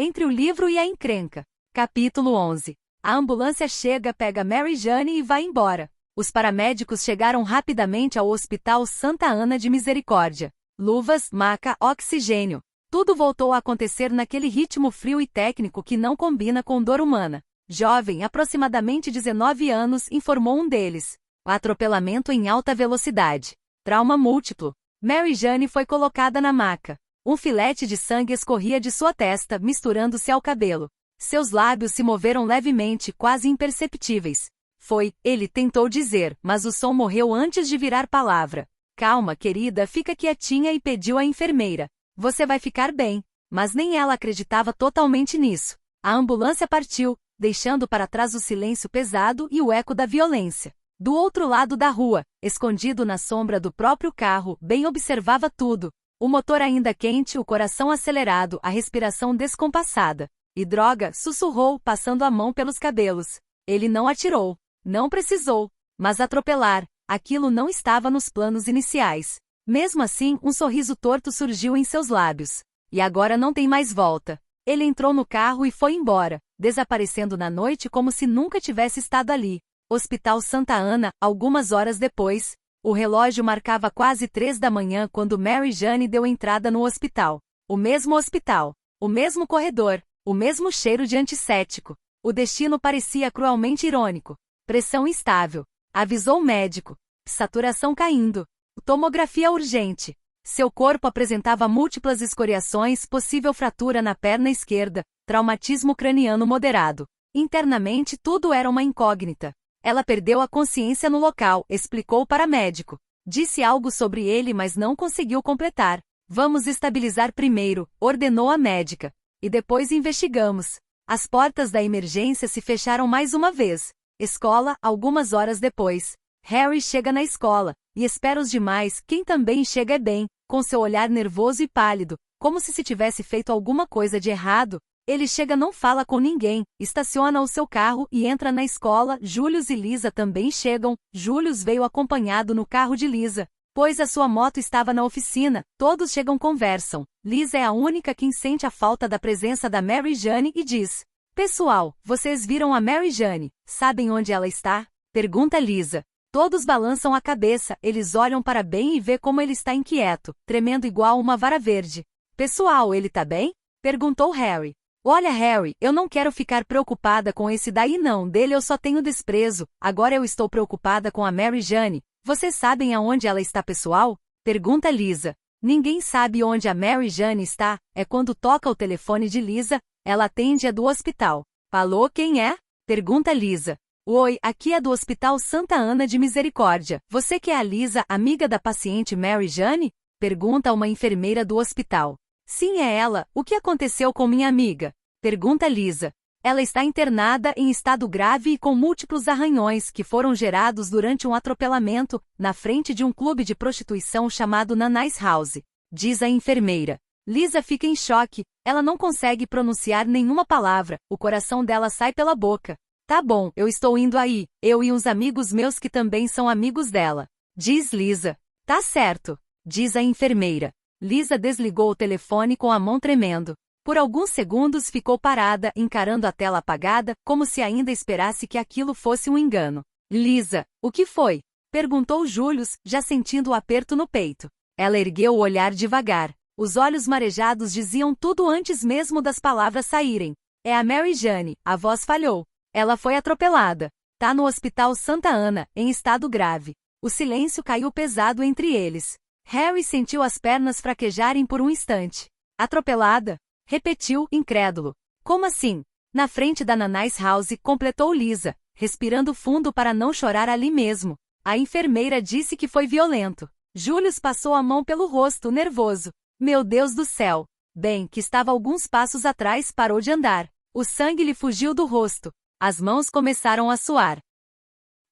Entre o livro e a encrenca. Capítulo 11. A ambulância chega, pega Mary Jane e vai embora. Os paramédicos chegaram rapidamente ao Hospital Santa Ana de Misericórdia. Luvas, maca, oxigênio. Tudo voltou a acontecer naquele ritmo frio e técnico que não combina com dor humana. Jovem, aproximadamente 19 anos, informou um deles. Atropelamento em alta velocidade. Trauma múltiplo. Mary Jane foi colocada na maca. Um filete de sangue escorria de sua testa, misturando-se ao cabelo. Seus lábios se moveram levemente, quase imperceptíveis. Ele tentou dizer, mas o som morreu antes de virar palavra. Calma, querida, fica quietinha, e pediu à enfermeira. Você vai ficar bem. Mas nem ela acreditava totalmente nisso. A ambulância partiu, deixando para trás o silêncio pesado e o eco da violência. Do outro lado da rua, escondido na sombra do próprio carro, Ben observava tudo. O motor ainda quente, o coração acelerado, a respiração descompassada. E droga, sussurrou, passando a mão pelos cabelos. Ele não atirou. Não precisou. Mas atropelar, aquilo não estava nos planos iniciais. Mesmo assim, um sorriso torto surgiu em seus lábios. E agora não tem mais volta. Ele entrou no carro e foi embora, desaparecendo na noite como se nunca tivesse estado ali. Hospital Santa Ana, algumas horas depois. O relógio marcava quase 3 da manhã quando Mary Jane deu entrada no hospital. O mesmo hospital. O mesmo corredor. O mesmo cheiro de antisséptico. O destino parecia cruelmente irônico. Pressão instável. Avisou o médico. Saturação caindo. Tomografia urgente. Seu corpo apresentava múltiplas escoriações, possível fratura na perna esquerda, traumatismo craniano moderado. Internamente tudo era uma incógnita. Ela perdeu a consciência no local, explicou o paramédico. Disse algo sobre ele, mas não conseguiu completar. Vamos estabilizar primeiro, ordenou a médica. E depois investigamos. As portas da emergência se fecharam mais uma vez. Escola, algumas horas depois. Harry chega na escola, e espera os demais. Quem também chega é Ben, com seu olhar nervoso e pálido, como se tivesse feito alguma coisa de errado. Ele chega, não fala com ninguém, estaciona o seu carro e entra na escola. Julius e Lisa também chegam. Julius veio acompanhado no carro de Lisa, pois a sua moto estava na oficina. Todos chegam, conversam. Lisa é a única que sente a falta da presença da Mary Jane e diz: Pessoal, vocês viram a Mary Jane? Sabem onde ela está? Pergunta Lisa. Todos balançam a cabeça, eles olham para Ben e vê como ele está inquieto, tremendo igual uma vara verde. Pessoal, ele tá bem? Perguntou Harry. Olha, Harry, eu não quero ficar preocupada com esse daí não, dele eu só tenho desprezo. Agora eu estou preocupada com a Mary Jane. Vocês sabem aonde ela está, pessoal? Pergunta Lisa. Ninguém sabe onde a Mary Jane está. É quando toca o telefone de Lisa, ela atende, é do hospital. Alô, quem é? Pergunta Lisa. Oi, aqui é do Hospital Santa Ana de Misericórdia. Você que é a Lisa, amiga da paciente Mary Jane? Pergunta uma enfermeira do hospital. Sim, é ela. O que aconteceu com minha amiga? Pergunta Lisa. Ela está internada em estado grave e com múltiplos arranhões que foram gerados durante um atropelamento, na frente de um clube de prostituição chamado Nanais House. Diz a enfermeira. Lisa fica em choque. Ela não consegue pronunciar nenhuma palavra. O coração dela sai pela boca. Tá bom, eu estou indo aí, eu e uns amigos meus que também são amigos dela. Diz Lisa. Tá certo. Diz a enfermeira. Lisa desligou o telefone com a mão tremendo. Por alguns segundos ficou parada, encarando a tela apagada, como se ainda esperasse que aquilo fosse um engano. Lisa, o que foi? Perguntou Julius, já sentindo o aperto no peito. Ela ergueu o olhar devagar. Os olhos marejados diziam tudo antes mesmo das palavras saírem. É a Mary Jane, a voz falhou. Ela foi atropelada. Tá no Hospital Santa Ana, em estado grave. O silêncio caiu pesado entre eles. Harry sentiu as pernas fraquejarem por um instante. Atropelada? Repetiu, incrédulo. Como assim? Na frente da Nanais House, completou Lisa, respirando fundo para não chorar ali mesmo. A enfermeira disse que foi violento. Julius passou a mão pelo rosto, nervoso. Meu Deus do céu! Ben, que estava alguns passos atrás, parou de andar. O sangue lhe fugiu do rosto. As mãos começaram a suar.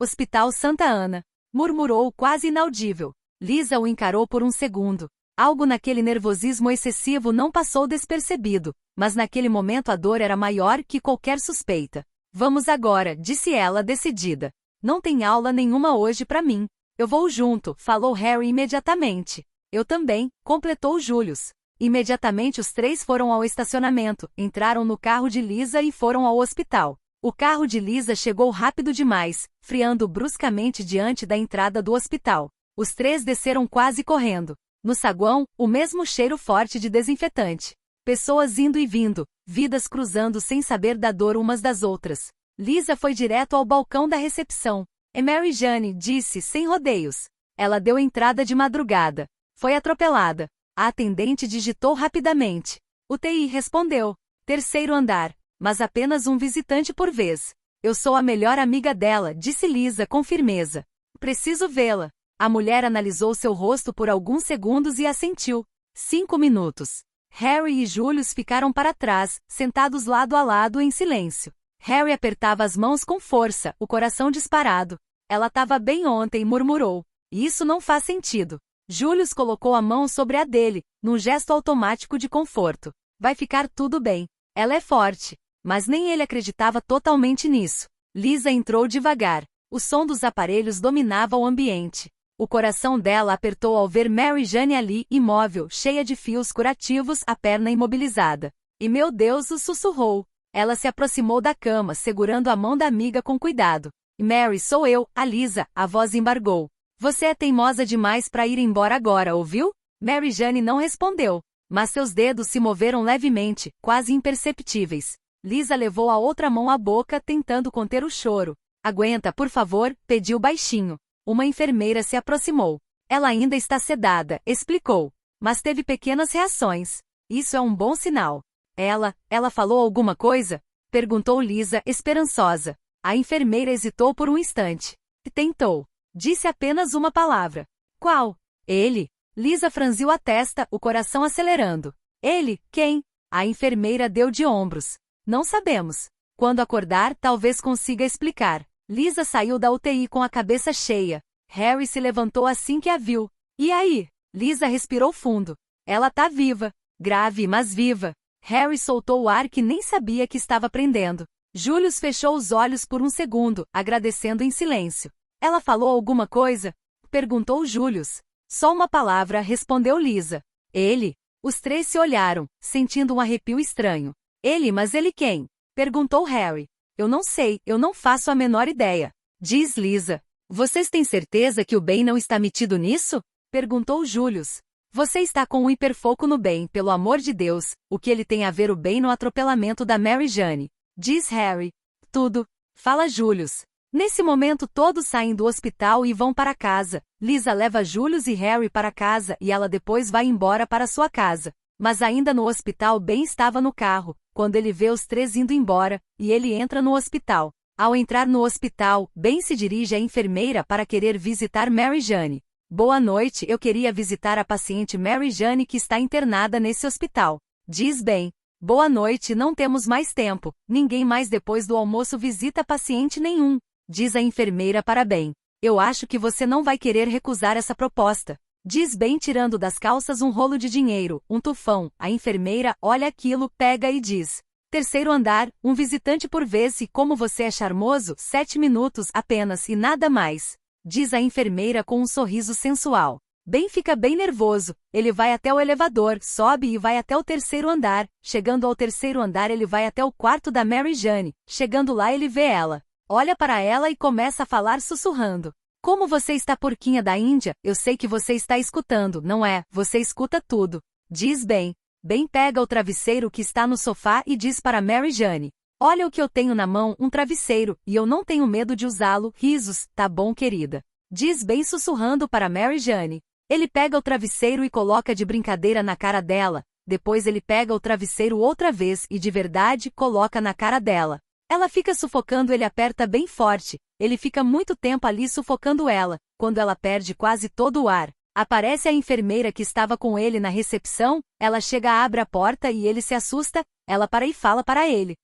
Hospital Santa Ana. Murmurou, quase inaudível. Lisa o encarou por um segundo. Algo naquele nervosismo excessivo não passou despercebido, mas naquele momento a dor era maior que qualquer suspeita. Vamos agora, disse ela decidida. Não tem aula nenhuma hoje para mim. Eu vou junto, falou Harry imediatamente. Eu também, completou Julius. Imediatamente os três foram ao estacionamento, entraram no carro de Lisa e foram ao hospital. O carro de Lisa chegou rápido demais, friando bruscamente diante da entrada do hospital. Os três desceram quase correndo. No saguão, o mesmo cheiro forte de desinfetante. Pessoas indo e vindo, vidas cruzando sem saber da dor umas das outras. Lisa foi direto ao balcão da recepção. "É Mary Jane", disse, sem rodeios. Ela deu entrada de madrugada. Foi atropelada. A atendente digitou rapidamente. O TI respondeu. "Terceiro andar, mas apenas um visitante por vez. Eu sou a melhor amiga dela", disse Lisa com firmeza. "Preciso vê-la." A mulher analisou seu rosto por alguns segundos e assentiu. 5 minutos. Harry e Julius ficaram para trás, sentados lado a lado em silêncio. Harry apertava as mãos com força, o coração disparado. "Ela estava bem ontem", murmurou. "Isso não faz sentido." Julius colocou a mão sobre a dele, num gesto automático de conforto. "Vai ficar tudo bem. Ela é forte." Mas nem ele acreditava totalmente nisso. Lisa entrou devagar. O som dos aparelhos dominava o ambiente. O coração dela apertou ao ver Mary Jane ali, imóvel, cheia de fios curativos, a perna imobilizada. "E meu Deus", sussurrou. Ela se aproximou da cama, segurando a mão da amiga com cuidado. "Mary, sou eu, a Lisa", a voz embargou. "Você é teimosa demais para ir embora agora, ouviu?" Mary Jane não respondeu, mas seus dedos se moveram levemente, quase imperceptíveis. Lisa levou a outra mão à boca, tentando conter o choro. "Aguenta, por favor", pediu baixinho. Uma enfermeira se aproximou. "Ela ainda está sedada", explicou. "Mas teve pequenas reações. Isso é um bom sinal." Ela falou alguma coisa?" perguntou Lisa, esperançosa. A enfermeira hesitou por um instante. Tentou. "Disse apenas uma palavra." "Qual?" "Ele." Lisa franziu a testa, o coração acelerando. "Ele? Quem?" A enfermeira deu de ombros. "Não sabemos. Quando acordar, talvez consiga explicar." Lisa saiu da UTI com a cabeça cheia. Harry se levantou assim que a viu. "E aí?" Lisa respirou fundo. "Ela tá viva. Grave, mas viva." Harry soltou o ar que nem sabia que estava prendendo. Julius fechou os olhos por um segundo, agradecendo em silêncio. "Ela falou alguma coisa?" perguntou Julius. "Só uma palavra", respondeu Lisa. "Ele?" Os três se olharam, sentindo um arrepio estranho. "Ele, mas ele quem?" perguntou Harry. "Eu não sei, eu não faço a menor ideia", diz Lisa. "Vocês têm certeza que o Ben não está metido nisso?" perguntou Julius. "Você está com um hiperfoco no Ben, pelo amor de Deus. O que ele tem a ver o Ben no atropelamento da Mary Jane?" diz Harry. "Tudo", fala Julius. Nesse momento todos saem do hospital e vão para casa. Lisa leva Julius e Harry para casa e ela depois vai embora para sua casa. Mas ainda no hospital Ben estava no carro, quando ele vê os três indo embora, e ele entra no hospital. Ao entrar no hospital, Ben se dirige à enfermeira para querer visitar Mary Jane. "Boa noite, eu queria visitar a paciente Mary Jane que está internada nesse hospital", diz Ben. "Boa noite, não temos mais tempo. Ninguém mais depois do almoço visita paciente nenhum", diz a enfermeira para Ben. "Eu acho que você não vai querer recusar essa proposta", diz Ben tirando das calças um rolo de dinheiro, um tufão. A enfermeira olha aquilo, pega e diz: "Terceiro andar, um visitante por vez e como você é charmoso, 7 minutos apenas e nada mais", diz a enfermeira com um sorriso sensual. Ben fica bem nervoso. Ele vai até o elevador, sobe e vai até o terceiro andar. Chegando ao terceiro andar ele vai até o quarto da Mary Jane. Chegando lá ele vê ela. Olha para ela e começa a falar sussurrando. "Como você está, porquinha da Índia? Eu sei que você está escutando, não é? Você escuta tudo", diz Ben. Ben pega o travesseiro que está no sofá e diz para Mary Jane: "Olha o que eu tenho na mão, um travesseiro, e eu não tenho medo de usá-lo." Risos. "Tá bom, querida", diz Ben sussurrando para Mary Jane. Ele pega o travesseiro e coloca de brincadeira na cara dela. Depois ele pega o travesseiro outra vez e de verdade coloca na cara dela. Ela fica sufocando, ele aperta bem forte. Ele fica muito tempo ali sufocando ela. Quando ela perde quase todo o ar, aparece a enfermeira que estava com ele na recepção. Ela chega, abre a porta e ele se assusta. Ela para e fala para ele.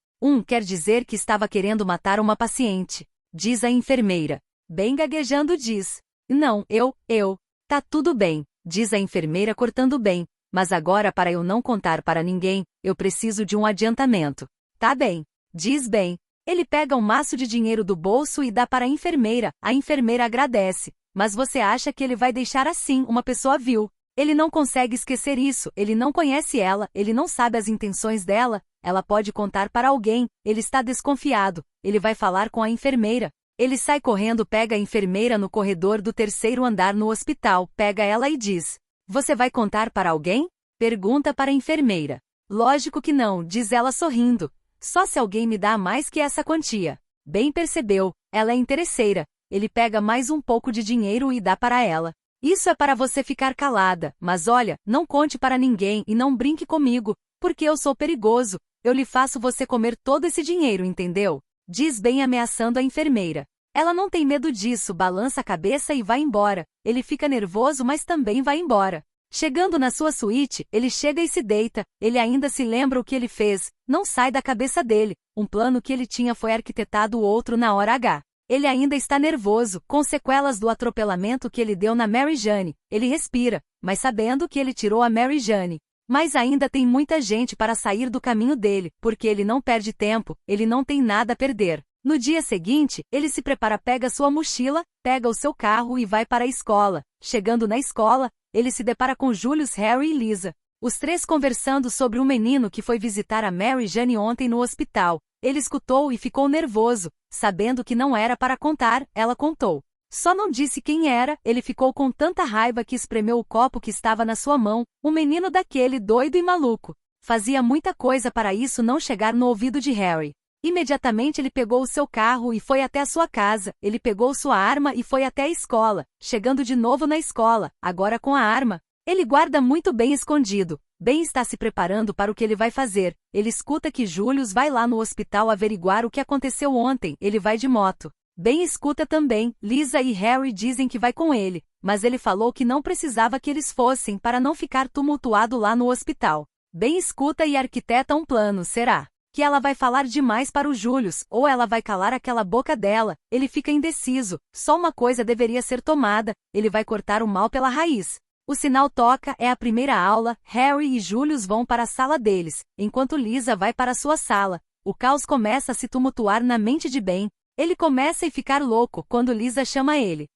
Quer dizer que estava querendo matar uma paciente", diz a enfermeira. Bem gaguejando diz: "Não, eu. Tá tudo bem", diz a enfermeira cortando bem. "Mas agora, para eu não contar para ninguém, eu preciso de um adiantamento." "Tá bem", diz Ben. Ele pega um maço de dinheiro do bolso e dá para a enfermeira agradece. "Mas você acha que ele vai deixar assim, uma pessoa vil?" Ele não consegue esquecer isso, ele não conhece ela, ele não sabe as intenções dela, ela pode contar para alguém, ele está desconfiado, ele vai falar com a enfermeira. Ele sai correndo, pega a enfermeira no corredor do 3º andar no hospital, pega ela e diz: "Você vai contar para alguém?" Pergunta para a enfermeira. "Lógico que não", diz ela sorrindo. "Só se alguém me dá mais que essa quantia." Bem percebeu, ela é interesseira. Ele pega mais um pouco de dinheiro e dá para ela. "Isso é para você ficar calada, mas olha, não conte para ninguém e não brinque comigo, porque eu sou perigoso, eu lhe faço você comer todo esse dinheiro, entendeu?" Diz bem ameaçando a enfermeira. Ela não tem medo disso, balança a cabeça e vai embora. Ele fica nervoso, mas também vai embora. Chegando na sua suíte, ele chega e se deita, ele ainda se lembra o que ele fez, não sai da cabeça dele, um plano que ele tinha foi arquitetado outro na hora H. Ele ainda está nervoso, com sequelas do atropelamento que ele deu na Mary Jane, ele respira, mas sabendo que ele tirou a Mary Jane. Mas ainda tem muita gente para sair do caminho dele, porque ele não perde tempo, ele não tem nada a perder. No dia seguinte, ele se prepara, pega sua mochila, pega o seu carro e vai para a escola. Chegando na escola, ele se depara com Julius, Harry e Lisa. Os três conversando sobre um menino que foi visitar a Mary Jane ontem no hospital. Ele escutou e ficou nervoso, sabendo que não era para contar, ela contou. Só não disse quem era, ele ficou com tanta raiva que espremeu o copo que estava na sua mão, um menino daquele doido e maluco. Fazia muita coisa para isso não chegar no ouvido de Harry. Imediatamente ele pegou o seu carro e foi até a sua casa, ele pegou sua arma e foi até a escola, chegando de novo na escola, agora com a arma. Ele guarda muito bem escondido, bem está se preparando para o que ele vai fazer. Ele escuta que Julius vai lá no hospital averiguar o que aconteceu ontem, ele vai de moto. Ben escuta também, Lisa e Harry dizem que vai com ele, mas ele falou que não precisava que eles fossem para não ficar tumultuado lá no hospital. Ben escuta e arquiteta um plano, será que ela vai falar demais para o Julius, ou ela vai calar aquela boca dela? Ele fica indeciso, só uma coisa deveria ser tomada, ele vai cortar o mal pela raiz. O sinal toca, é a primeira aula, Harry e Julius vão para a sala deles, enquanto Lisa vai para sua sala. O caos começa a se tumultuar na mente de Ben. Ele começa a ficar louco quando Lisa chama ele.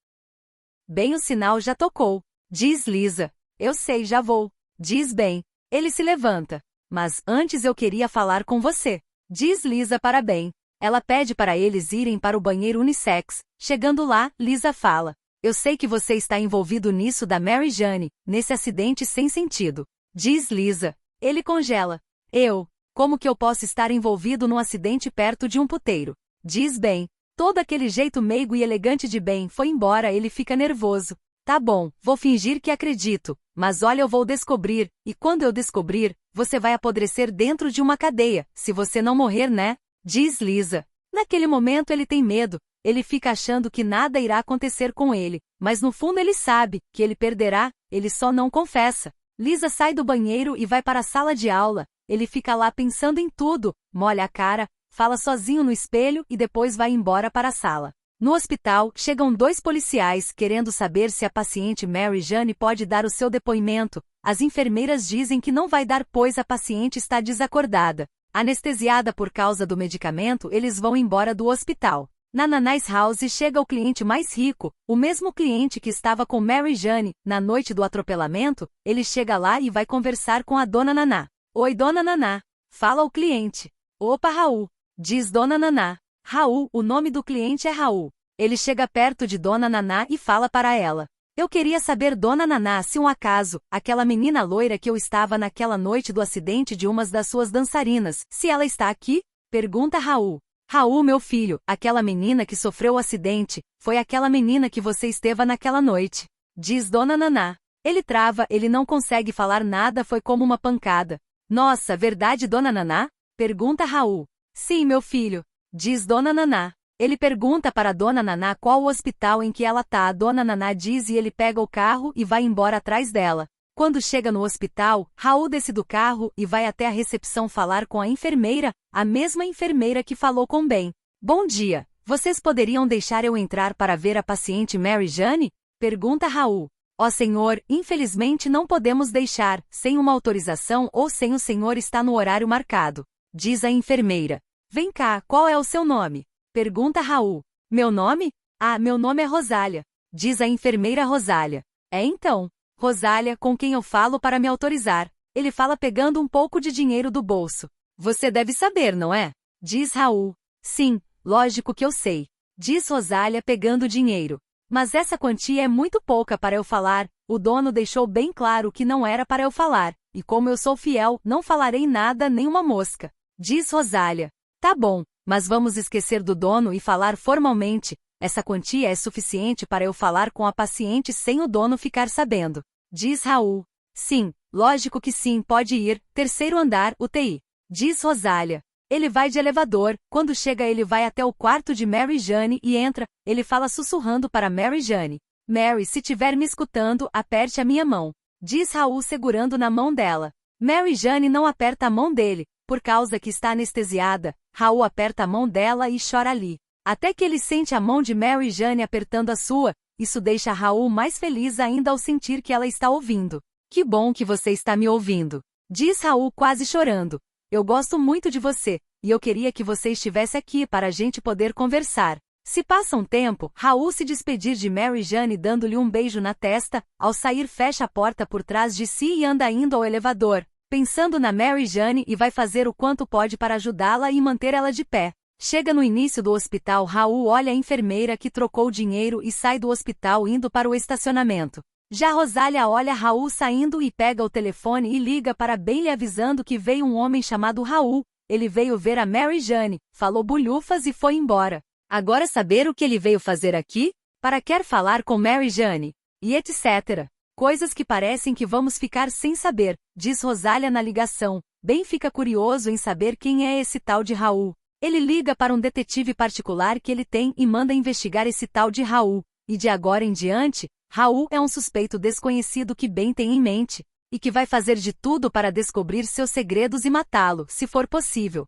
"Bem, o sinal já tocou", diz Lisa. "Eu sei, já vou", diz Ben. Ele se levanta. "Mas antes eu queria falar com você", diz Lisa para Ben. Ela pede para eles irem para o banheiro unissex. Chegando lá, Lisa fala: "Eu sei que você está envolvido nisso da Mary Jane, nesse acidente sem sentido", diz Lisa. Ele congela. Como que eu posso estar envolvido num acidente perto de um puteiro?", diz Ben. Todo aquele jeito meigo e elegante de Ben foi embora, ele fica nervoso. "Tá bom, vou fingir que acredito, mas olha, eu vou descobrir, e quando eu descobrir, você vai apodrecer dentro de uma cadeia, se você não morrer, né?", diz Lisa. Naquele momento ele tem medo, ele fica achando que nada irá acontecer com ele, mas no fundo ele sabe que ele perderá, ele só não confessa. Lisa sai do banheiro e vai para a sala de aula, ele fica lá pensando em tudo, molha a cara, fala sozinho no espelho e depois vai embora para a sala. No hospital, chegam 2 policiais querendo saber se a paciente Mary Jane pode dar o seu depoimento. As enfermeiras dizem que não vai dar pois a paciente está desacordada. Anestesiada por causa do medicamento, eles vão embora do hospital. Na Nana's House chega o cliente mais rico, o mesmo cliente que estava com Mary Jane, na noite do atropelamento. Ele chega lá e vai conversar com a Dona Naná. "Oi, Dona Naná", fala o cliente. "Opa, Raul", diz Dona Naná. Raul, o nome do cliente é Raul. Ele chega perto de Dona Naná e fala para ela: "Eu queria saber, Dona Naná, se um acaso, aquela menina loira que eu estava naquela noite do acidente de umas das suas dançarinas, se ela está aqui?", pergunta Raul. "Raul, meu filho, aquela menina que sofreu o acidente, foi aquela menina que você esteve naquela noite", diz Dona Naná. Ele trava, ele não consegue falar nada, foi como uma pancada. "Nossa, verdade, Dona Naná?", pergunta Raul. "Sim, meu filho", diz Dona Naná. Ele pergunta para Dona Naná qual o hospital em que ela tá. A Dona Naná diz e ele pega o carro e vai embora atrás dela. Quando chega no hospital, Raul desce do carro e vai até a recepção falar com a enfermeira, a mesma enfermeira que falou com Ben. "Bom dia, vocês poderiam deixar eu entrar para ver a paciente Mary Jane?", pergunta Raul. "Ó senhor, infelizmente não podemos deixar, sem uma autorização ou sem o senhor estar no horário marcado", diz a enfermeira. "Vem cá, qual é o seu nome?", pergunta Raul. "Meu nome? Ah, meu nome é Rosália", diz a enfermeira Rosália. "É então", Rosália, com quem eu falo para me autorizar. Ele fala pegando um pouco de dinheiro do bolso. Você deve saber, não é? Diz Raul. Sim, lógico que eu sei. Diz Rosália pegando o dinheiro. Mas essa quantia é muito pouca para eu falar. O dono deixou bem claro que não era para eu falar. E como eu sou fiel, não falarei nada nem uma mosca. Diz Rosália. Tá bom, mas vamos esquecer do dono e falar formalmente. Essa quantia é suficiente para eu falar com a paciente sem o dono ficar sabendo. Diz Raul. Sim, lógico que sim, pode ir. Terceiro andar, UTI. Diz Rosália. Ele vai de elevador. Quando chega ele vai até o quarto de Mary Jane e entra. Ele fala sussurrando para Mary Jane. Mary, se tiver me escutando, aperte a minha mão. Diz Raul segurando na mão dela. Mary Jane não aperta a mão dele, por causa que está anestesiada. Raul aperta a mão dela e chora ali. Até que ele sente a mão de Mary Jane apertando a sua. Isso deixa Raul mais feliz ainda ao sentir que ela está ouvindo. Que bom que você está me ouvindo. Diz Raul quase chorando. Eu gosto muito de você, e eu queria que você estivesse aqui para a gente poder conversar. Se passa um tempo, Raul se despedir de Mary Jane dando-lhe um beijo na testa, ao sair fecha a porta por trás de si e anda indo ao elevador, pensando na Mary Jane e vai fazer o quanto pode para ajudá-la e manter ela de pé. Chega no início do hospital, Raul olha a enfermeira que trocou o dinheiro e sai do hospital indo para o estacionamento. Já Rosália olha Raul saindo e pega o telefone e liga para Bailey avisando que veio um homem chamado Raul. Ele veio ver a Mary Jane, falou bulhufas e foi embora. Agora saber o que ele veio fazer aqui? Para quer falar com Mary Jane. E etc. Coisas que parecem que vamos ficar sem saber, diz Rosália na ligação. Ben fica curioso em saber quem é esse tal de Raul. Ele liga para um detetive particular que ele tem e manda investigar esse tal de Raul. E de agora em diante, Raul é um suspeito desconhecido que Ben tem em mente, e que vai fazer de tudo para descobrir seus segredos e matá-lo, se for possível.